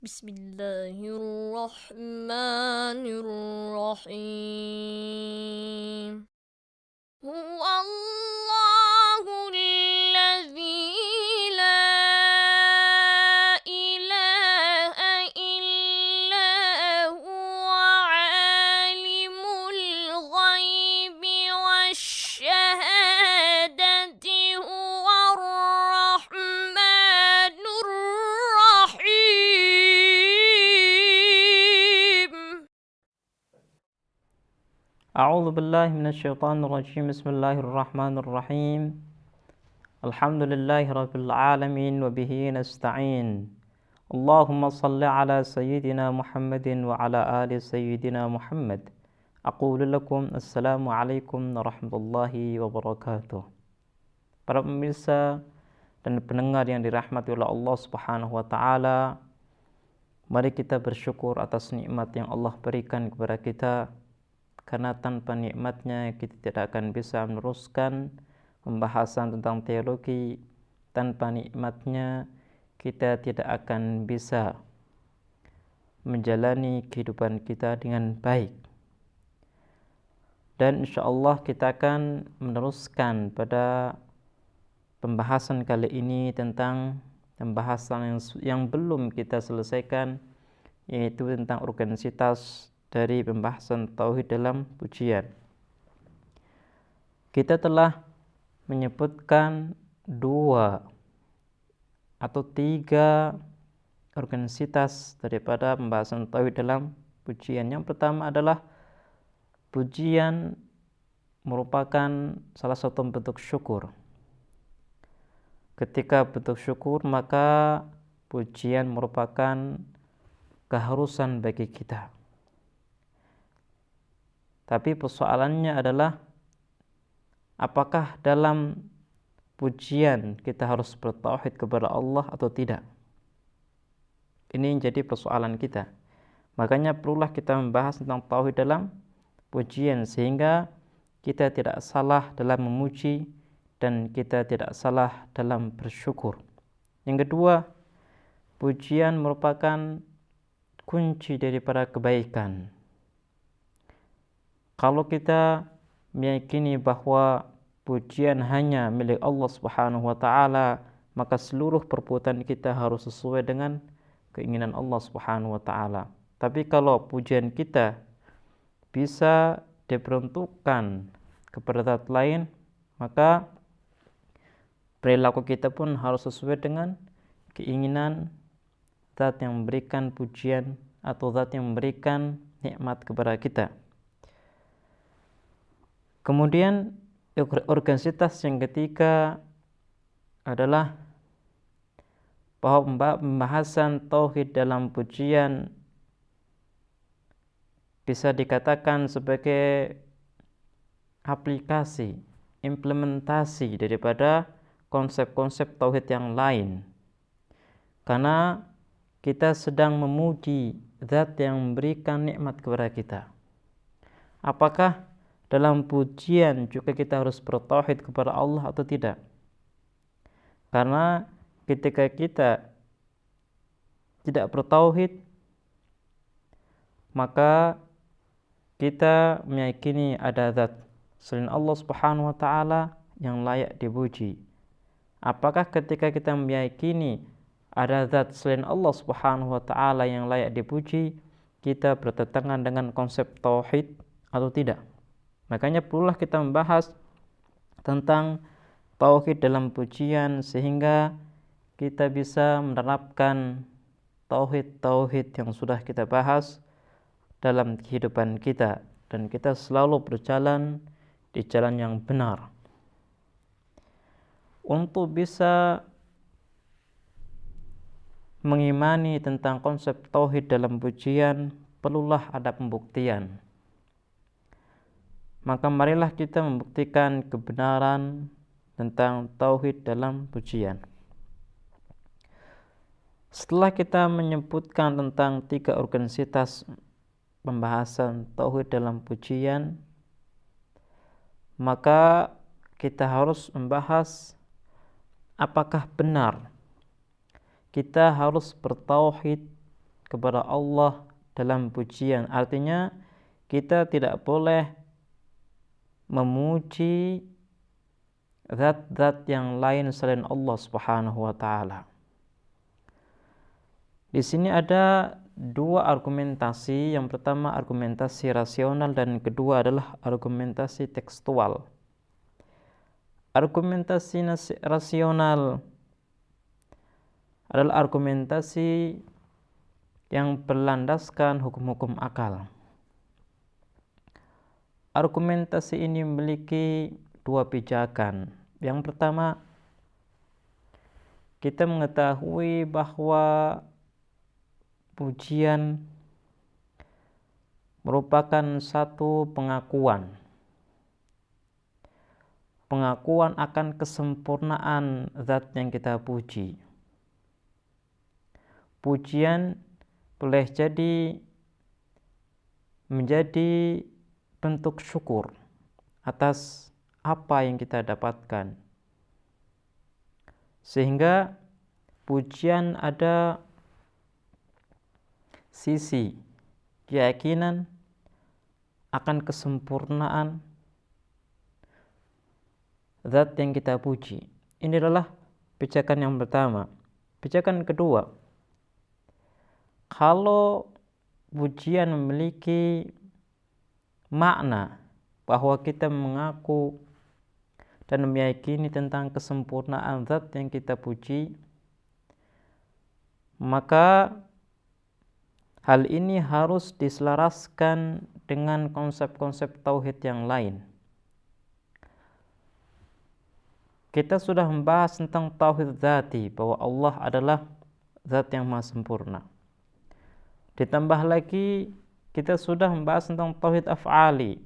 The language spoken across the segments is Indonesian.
Bismillahirrahmanirrahim. Huwallahul ladzi la ilaha illa huwa alimul ghaibi wasyahadati huwar rahmanur rahim. أعوذ بالله من الشيطان الرجيم بسم الله الرحمن الرحيم الحمد لله رب العالمين وبه نستعين اللهم صل على سيدنا محمد وعلى آل سيدنا محمد أقول لكم السلام عليكم ورحمة الله wabarakatuh. Para pemirsa dan pendengar yang dirahmati oleh Allah Subhanahu wa taala, mari kita bersyukur atas nikmat yang Allah berikan kepada kita. Karena tanpa nikmatnya kita tidak akan bisa meneruskan pembahasan tentang teologi. Tanpa nikmatnya kita tidak akan bisa menjalani kehidupan kita dengan baik. Dan insyaallah kita akan meneruskan pada pembahasan kali ini tentang pembahasan yang belum kita selesaikan, yaitu tentang organisitas dari pembahasan tauhid dalam pujian. Kita telah menyebutkan 2 atau 3 organisitas daripada pembahasan tauhid dalam pujian. Yang pertama adalah pujian merupakan salah satu bentuk syukur. Ketika bentuk syukur, maka pujian merupakan keharusan bagi kita. Tapi persoalannya adalah apakah dalam pujian kita harus bertauhid kepada Allah atau tidak? Ini jadi persoalan kita. Makanya perlulah kita membahas tentang tauhid dalam pujian sehingga kita tidak salah dalam memuji dan kita tidak salah dalam bersyukur. Yang kedua, pujian merupakan kunci daripada kebaikan. Kalau kita meyakini bahwa pujian hanya milik Allah Subhanahu wa taala, maka seluruh perbuatan kita harus sesuai dengan keinginan Allah Subhanahu wa taala. Tapi kalau pujian kita bisa diperuntukkan kepada zat lain, maka perilaku kita pun harus sesuai dengan keinginan zat yang memberikan pujian atau zat yang memberikan nikmat kepada kita. Kemudian organisitas yang ketiga adalah bahwa pembahasan tauhid dalam pujian bisa dikatakan sebagai aplikasi, implementasi daripada konsep-konsep tauhid yang lain. Karena kita sedang memuji zat yang memberikan nikmat kepada kita. Apakah dalam pujian juga kita harus bertauhid kepada Allah atau tidak? Karena ketika kita tidak bertauhid, maka kita meyakini ada zat selain Allah Subhanahu wa taala yang layak dipuji. Apakah ketika kita meyakini ada zat selain Allah Subhanahu wa taala yang layak dipuji, kita bertentangan dengan konsep tauhid atau tidak? Makanya perlulah kita membahas tentang tauhid dalam pujian sehingga kita bisa menerapkan tauhid yang sudah kita bahas dalam kehidupan kita dan kita selalu berjalan di jalan yang benar. Untuk bisa mengimani tentang konsep tauhid dalam pujian, perlulah ada pembuktian. Maka marilah kita membuktikan kebenaran tentang tauhid dalam pujian. Setelah kita menyebutkan tentang 3 organisitas pembahasan tauhid dalam pujian, maka kita harus membahas apakah benar kita harus bertauhid kepada Allah dalam pujian. Artinya kita tidak boleh memuji zat-zat yang lain selain Allah Subhanahu wa taala. Di sini ada dua argumentasi. Yang pertama argumentasi rasional dan kedua adalah argumentasi tekstual. Argumentasi rasional adalah argumentasi yang berlandaskan hukum-hukum akal. Argumentasi ini memiliki dua pijakan. Yang pertama, kita mengetahui bahwa pujian merupakan satu pengakuan akan kesempurnaan zat yang kita puji. Pujian boleh jadi menjadi bentuk syukur atas apa yang kita dapatkan, sehingga pujian ada sisi keyakinan akan kesempurnaan zat yang kita puji. Ini adalah pijakan yang pertama. Pijakan kedua, kalau pujian memiliki makna bahwa kita mengaku dan meyakini tentang kesempurnaan zat yang kita puji, maka hal ini harus diselaraskan dengan konsep-konsep tauhid yang lain. Kita sudah membahas tentang tauhid dzati, bahwa Allah adalah zat yang maha sempurna. Ditambah lagi kita sudah membahas tentang tauhid af'ali.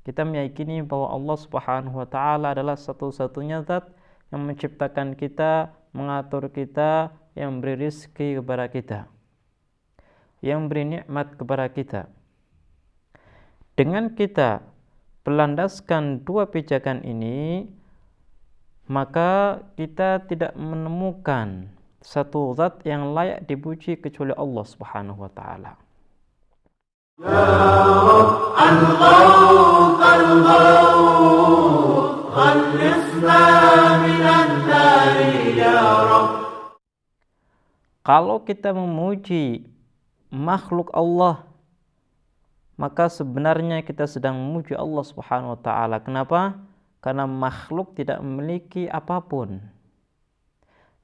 Kita meyakini bahwa Allah Subhanahu wa taala adalah satu-satunya zat yang menciptakan kita, mengatur kita, yang memberi rezeki kepada kita, yang beri nikmat kepada kita. Dengan kita berlandaskan dua pijakan ini, maka kita tidak menemukan satu zat yang layak dipuji kecuali Allah Subhanahu wa taala. Ya Rabb, al-Ghawth, al-Ghawth, khallisna minan nari ya Rabb. Kalau kita memuji makhluk Allah, maka sebenarnya kita sedang memuji Allah Subhanahu wa taala. Kenapa? Karena makhluk tidak memiliki apapun,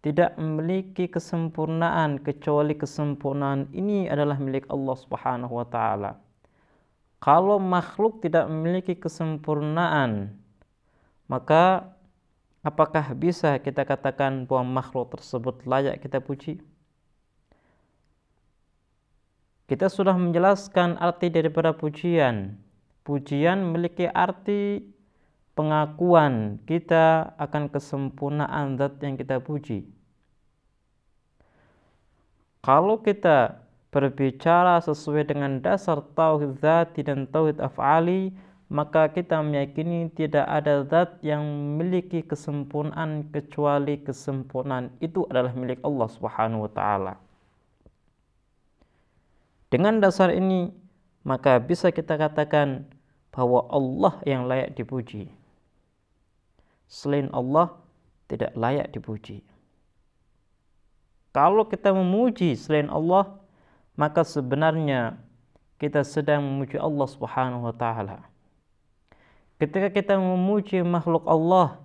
tidak memiliki kesempurnaan, kecuali kesempurnaan ini adalah milik Allah Subhanahu wa taala. Kalau makhluk tidak memiliki kesempurnaan, maka apakah bisa kita katakan bahwa makhluk tersebut layak kita puji? Kita sudah menjelaskan arti daripada pujian. Pujian memiliki arti pengakuan kita akan kesempurnaan zat yang kita puji. Kalau kita berbicara sesuai dengan dasar tauhid dzati dan tauhid af'ali, maka kita meyakini tidak ada zat yang memiliki kesempurnaan kecuali kesempurnaan itu adalah milik Allah Subhanahu wa taala. Dengan dasar ini, maka bisa kita katakan bahwa Allah yang layak dipuji. Selain Allah tidak layak dipuji. Kalau kita memuji selain Allah, maka sebenarnya kita sedang memuji Allah Subhanahu wa taala. Ketika kita memuji makhluk Allah,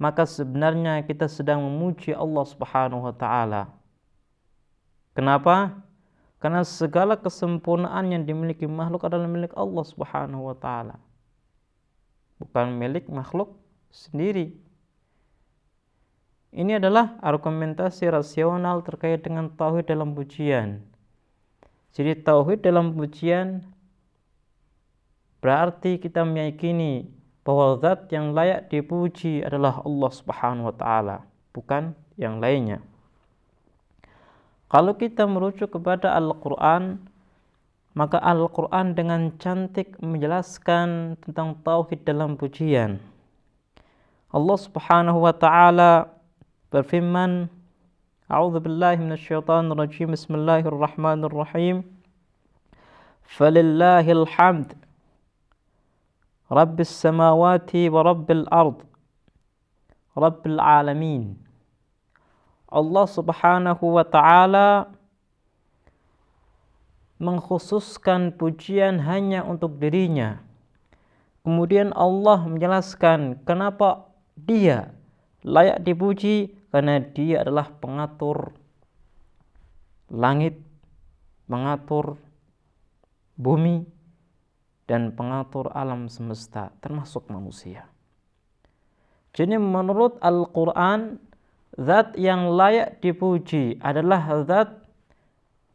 maka sebenarnya kita sedang memuji Allah Subhanahu wa taala. Kenapa? Karena segala kesempurnaan yang dimiliki makhluk adalah milik Allah Subhanahu wa taala, bukan milik makhluk sendiri. Ini adalah argumentasi rasional terkait dengan tauhid dalam pujian. Jadi tauhid dalam pujian berarti kita meyakini bahwa zat yang layak dipuji adalah Allah Subhanahu wa taala, bukan yang lainnya. Kalau kita merujuk kepada Al-Quran, maka Al-Quran dengan cantik menjelaskan tentang tauhid dalam pujian. Allah Subhanahu wa taala berfirman, A'udzu billahi minasyaitonir rajim. Bismillahirrahmanirrahim. Falillahil hamd Rabbis samawati wa rabbil ard Rabbil alamin. Allah Subhanahu wa ta'ala mengkhususkan pujian hanya untuk dirinya. Kemudian Allah menjelaskan kenapa dia layak dipuji, karena dia adalah pengatur langit, mengatur bumi, dan pengatur alam semesta termasuk manusia. Jadi menurut Al-Quran, zat yang layak dipuji adalah zat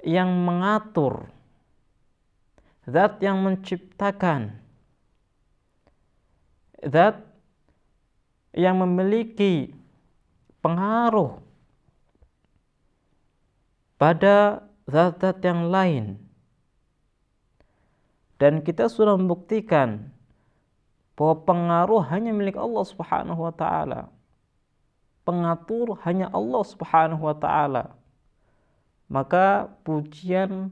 yang mengatur, zat yang menciptakan, zat yang memiliki pengaruh pada zat-zat yang lain. Dan kita sudah membuktikan bahwa pengaruh hanya milik Allah Subhanahu wa ta'ala. Pengatur hanya Allah Subhanahu wa ta'ala. Maka pujian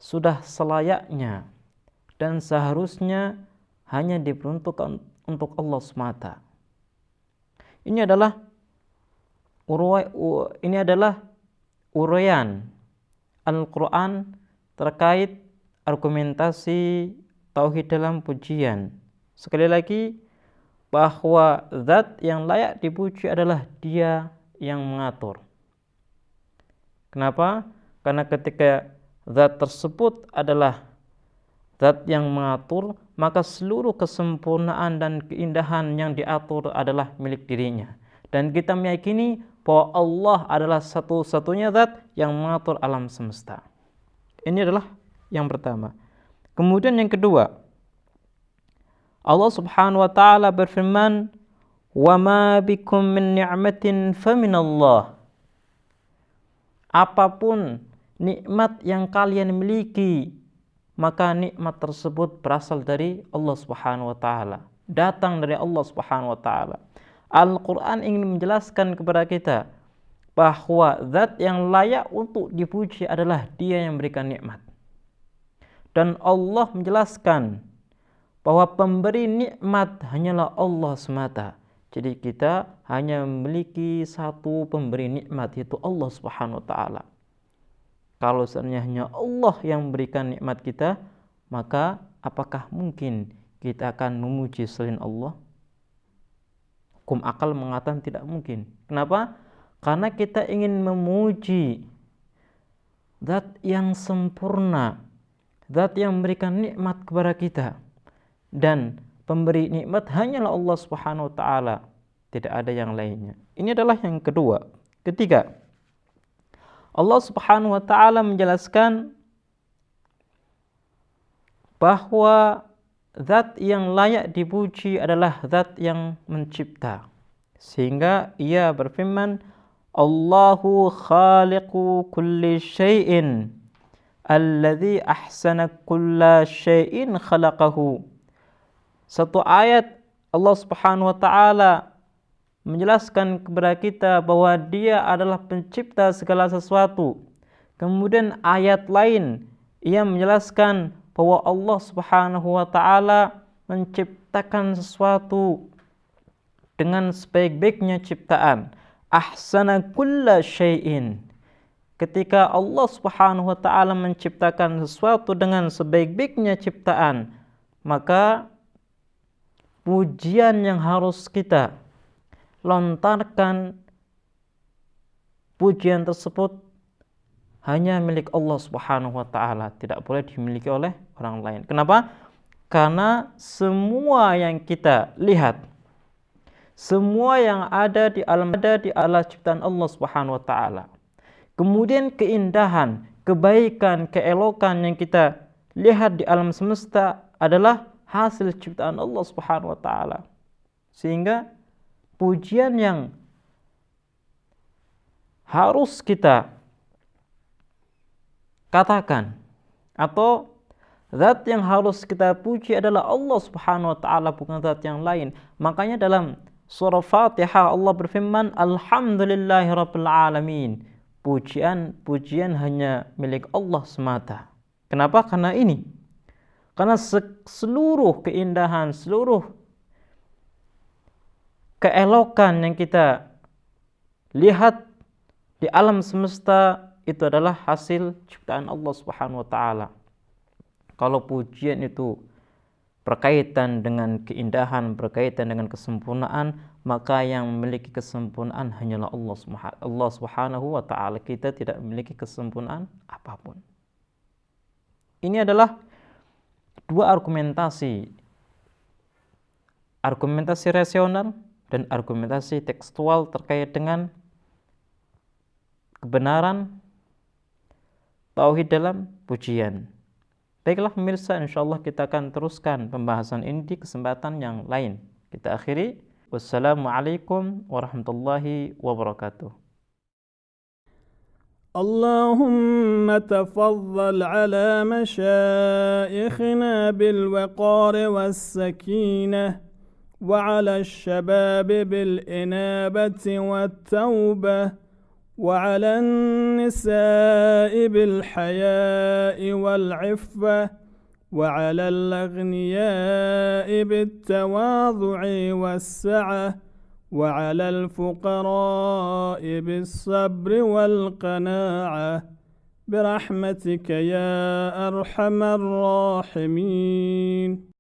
sudah selayaknya dan seharusnya hanya diperuntukkan untuk Allah semata. Ini adalah uraian Al-Quran terkait argumentasi tauhid dalam pujian. Sekali lagi, bahwa zat yang layak dipuji adalah Dia yang mengatur. Kenapa? Karena ketika zat tersebut adalah zat yang mengatur, maka seluruh kesempurnaan dan keindahan yang diatur adalah milik dirinya. Dan kita meyakini bahwa Allah adalah satu-satunya zat yang mengatur alam semesta. Ini adalah yang pertama. Kemudian yang kedua, Allah Subhanahu wa ta'ala berfirman, "Wa ma bikum min ni'matin faminallah." Apapun nikmat yang kalian miliki, maka nikmat tersebut berasal dari Allah Subhanahu wa ta'ala, datang dari Allah Subhanahu wa ta'ala. Al-Quran ingin menjelaskan kepada kita bahwa zat yang layak untuk dipuji adalah Dia yang memberikan nikmat. Dan Allah menjelaskan bahwa pemberi nikmat hanyalah Allah semata. Jadi kita hanya memiliki satu pemberi nikmat, yaitu Allah Subhanahu wa ta'ala. Kalau seandainya hanya Allah yang memberikan nikmat kita, maka apakah mungkin kita akan memuji selain Allah? Hukum akal mengatakan tidak mungkin. Kenapa? Karena kita ingin memuji zat yang sempurna, zat yang memberikan nikmat kepada kita. Dan pemberi nikmat hanyalah Allah Subhanahu wa ta'ala, tidak ada yang lainnya. Ini adalah yang kedua. Ketiga, Allah Subhanahu wa ta'ala menjelaskan bahwa zat yang layak dipuji adalah zat yang mencipta. Sehingga Ia berfirman, Allahu khaliqu kulli syai'in alladzi ahsana kulla syai'in khalaqahu. Satu ayat Allah Subhanahu wa ta'ala menjelaskan kepada kita bahwa Dia adalah pencipta segala sesuatu. Kemudian ayat lain Ia menjelaskan bahwa Allah Subhanahu wa ta'ala menciptakan sesuatu dengan sebaik-baiknya ciptaan. Ahsana kulla syai'in. Ketika Allah Subhanahu wa ta'ala menciptakan sesuatu dengan sebaik-baiknya ciptaan, maka pujian yang harus kita lontarkan, pujian tersebut hanya milik Allah Subhanahu wa ta'ala, tidak boleh dimiliki oleh orang lain. Kenapa? Karena semua yang kita lihat, semua yang ada di alam ciptaan Allah Subhanahu wa ta'ala. Kemudian keindahan, kebaikan, keelokan yang kita lihat di alam semesta adalah hasil ciptaan Allah Subhanahu wa ta'ala. Sehingga pujian yang harus kita katakan atau zat yang harus kita puji adalah Allah Subhanahu wa ta'ala, bukan zat yang lain. Makanya dalam Surah Fatihah Allah berfirman, Alhamdulillahirabbil alamin. Pujian hanya milik Allah semata. Kenapa? Karena ini. Karena seluruh keindahan, seluruh keelokan yang kita lihat di alam semesta itu adalah hasil ciptaan Allah Subhanahu wa taala. Kalau pujian itu berkaitan dengan keindahan, berkaitan dengan kesempurnaan, maka yang memiliki kesempurnaan hanyalah Allah Subhanahu wa taala. Kita tidak memiliki kesempurnaan apapun. Ini adalah dua argumentasi rasional dan argumentasi tekstual terkait dengan kebenaran tauhid dalam pujian. Baiklah pemirsa, insyaallah kita akan teruskan pembahasan ini di kesempatan yang lain. Kita akhiri. Wassalamualaikum warahmatullahi wabarakatuh. اللهم تفضل على مشايخنا بالوقار والسكينة، وعلى الشباب بالإنابة والتوبة، وعلى النساء بالحياء والعفة، وعلى الأغنياء بالتواضع والسعة، وعلى الفقراء بالصبر والقناعة، برحمتك يا أرحم الراحمين.